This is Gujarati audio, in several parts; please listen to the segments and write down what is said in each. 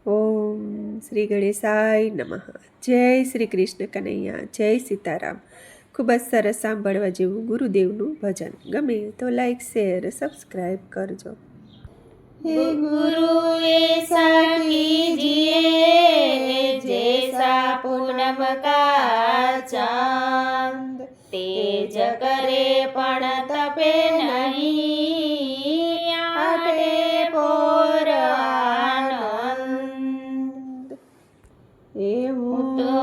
ઓમ શ્રી ગણેશાય નમઃ. જય શ્રી કૃષ્ણ કનૈયા, જય સીતારામ. ખૂબ જ સરસ સાંભળવા જેવું ગુરુદેવનું ભજન. ગમે તો લાઈક, શેર, સબસ્ક્રાઈબ કરજો. हे गुरुए कीजिए जैसा पूनम का चांद, तेज करे पण तपे नहीं, आटे पोर आनंद। એવું તો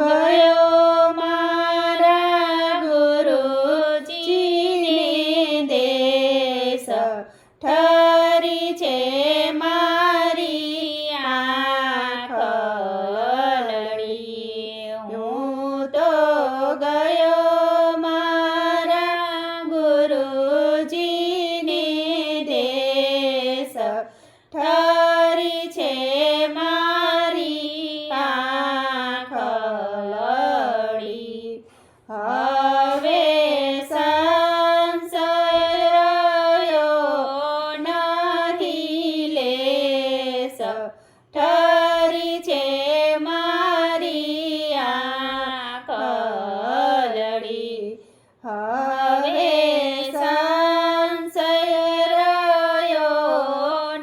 ગયો મારા ગુરુજીને દેશ, ઠરી છે મારી આંખ લડી। હું તો ગયો મારા ગુરુજીને દેશ, ઠરી છે મારી આંખ લડી। હવે સંશય ઠરી છે મારી આંખ લડી। હવે સંશય રહ્યો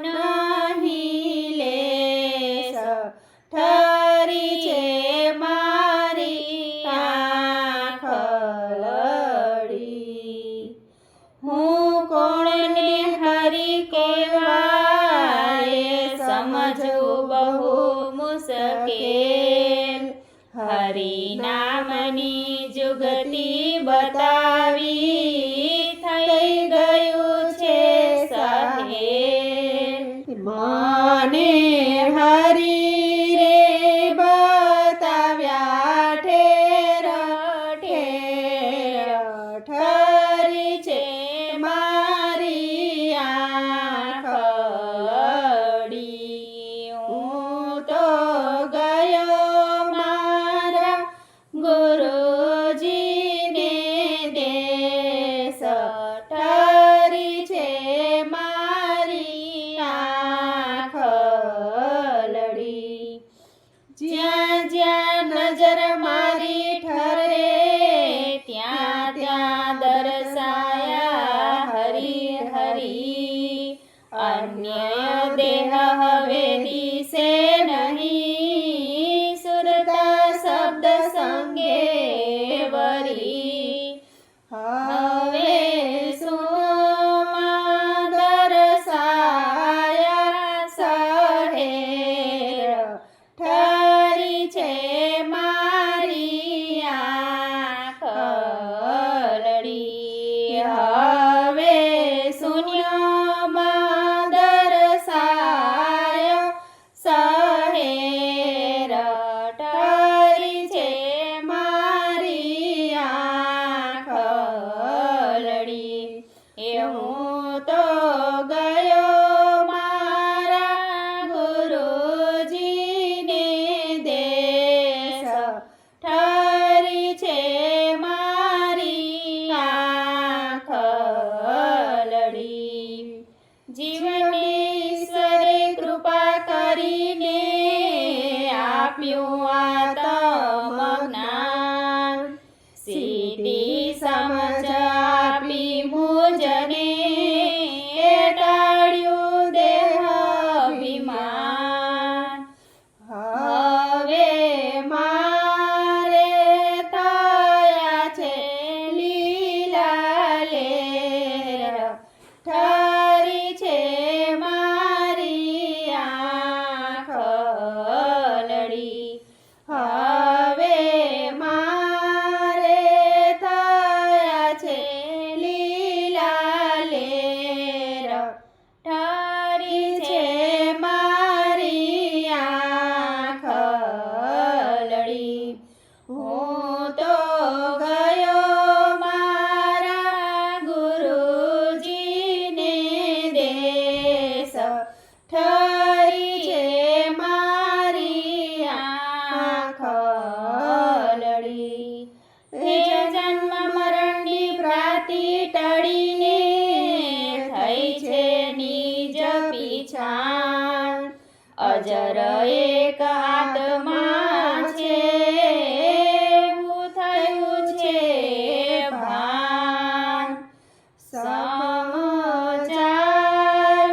નહીં લેશ, ઠરી છે મારી આંખ લડી। હું કોણને હરી કહેવાય સમજવું બહુ મુશ્કેલ, હરી નામની જુગતી બતાવી થઈ ગયું છે સહેલ। મને હરી રે બતાવ્યા ઠેર ઠેર, ઠરી છે મારી આંખ લડી। હું તો ગયો મારા ગુરુજીને દેશ, ઠરી છે મારી આંખ લડી। જ્યાં જ્યાં નજર મારી ઠરે, ત્યાં ત્યાં દર્શાયા હરી હરી। અન્ય દેહ હવે દિશે નહીં, સુરતા શબ્દ સંગે વરી। હવે સુમાં દર્શાયા સહેર, ઠરી છે મારી આંખ લડી। હવે શૂન્યમાં દર્શાય સહેર, ઠરી છે મારી આંખ લડી। હું તો ગયો મારા ગુરુજીને દેશ, ઠરી છે મારી આંખ લડી। જીવને ઈશ્વરે કૃપા કરીને આપ્યું આત્મજ્ઞાન, સીધી સમજ આપી મુજને ટાળ્યું દેહાભિમાન। હવે મારે થયા છે લીલા લેર, ઠરી છે મારી આંખ લડી। હવે મારે થયા છે લીલા લેર, ઠરી છે મારી આંખ લડી। હું તો ગયો મારા ગુરુજીને દેશ, ઠરી છે મારી આંખ લડી। તે જન્મ મરણની ભ્રાતિ ટળીને થઈ છે નિજ પીછાણ, અજ એક આત્મા છે એવું થયું છે ભાન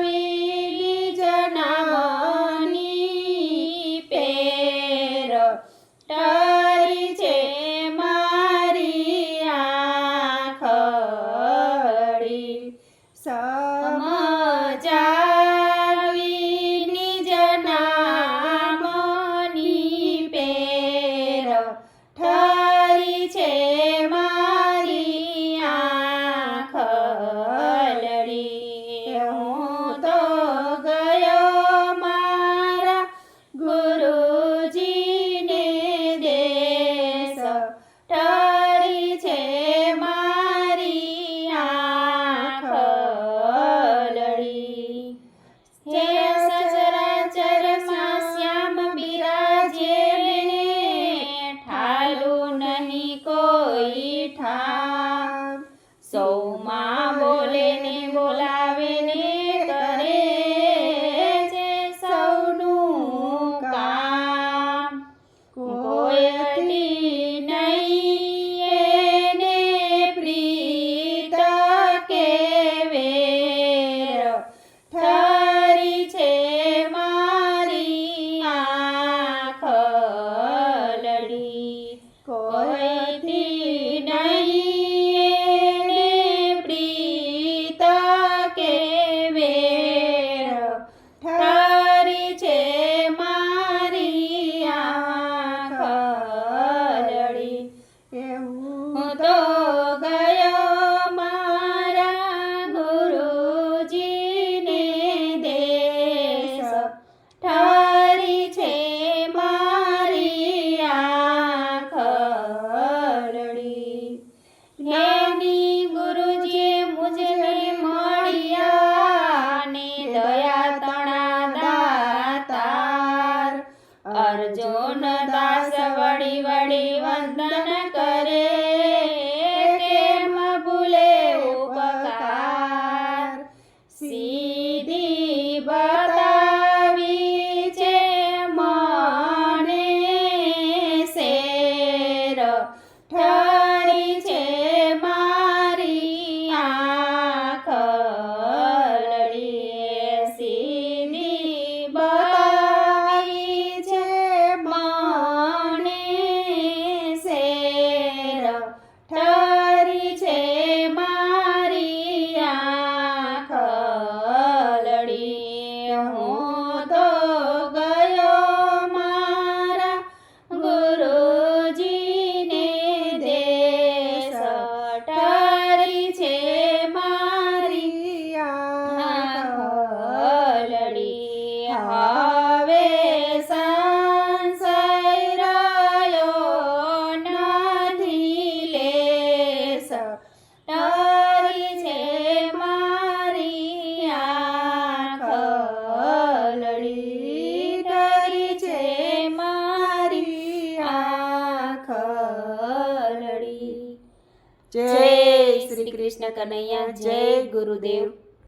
સમજાવી જનામની પેર ટરી છે મારી આંખડી સમજાવી નિજ નામની પેર ઠરી છે મારી આંખડી હું તો ગયો મારા ગુરુજીને દેશ ઠરી છે મારી આંખડી હે સચરાચરમાં શ્યામ બિરાજે ઠાલું નહીં કોઈ ઠામ સૌમાં બોલે ને બોલાવે ને કરે છે સૌનું કામ કોઈથી નહીં એને પ્રીત કે વેર ઠરી છે મારી આંખડી કોઈથી નહીં એને પ્રીત કે વેર ઠરી છે મારી આંખડી હું તો ગયો મારા ગુરુજીને દેશ ઠરી છે મારી આંખડી જ્ઞાની ગુરુજી મુજને મળ્યા ને દયા તણા દાતાર અર્જુન દાસ વળી વળી વંદન કરે કેમ ભૂલે ઉપકાર સીધી બતાવી છે મને શેર ઠરી છે મારી આંખડી સીધી બતાવી છે મને શેર ઠરી છે મારી આંખડી હું તો ગયો મારા ગુરુજીને દેશ ઠરી છે મારી આંખડી હવે સંશય રહ્યો નથી લેશ ઠરી છે મારી આંખડી ઠરી છે મારી આંખડી જય શ્રી કૃષ્ણ કનૈયા જય ગુરુદેવ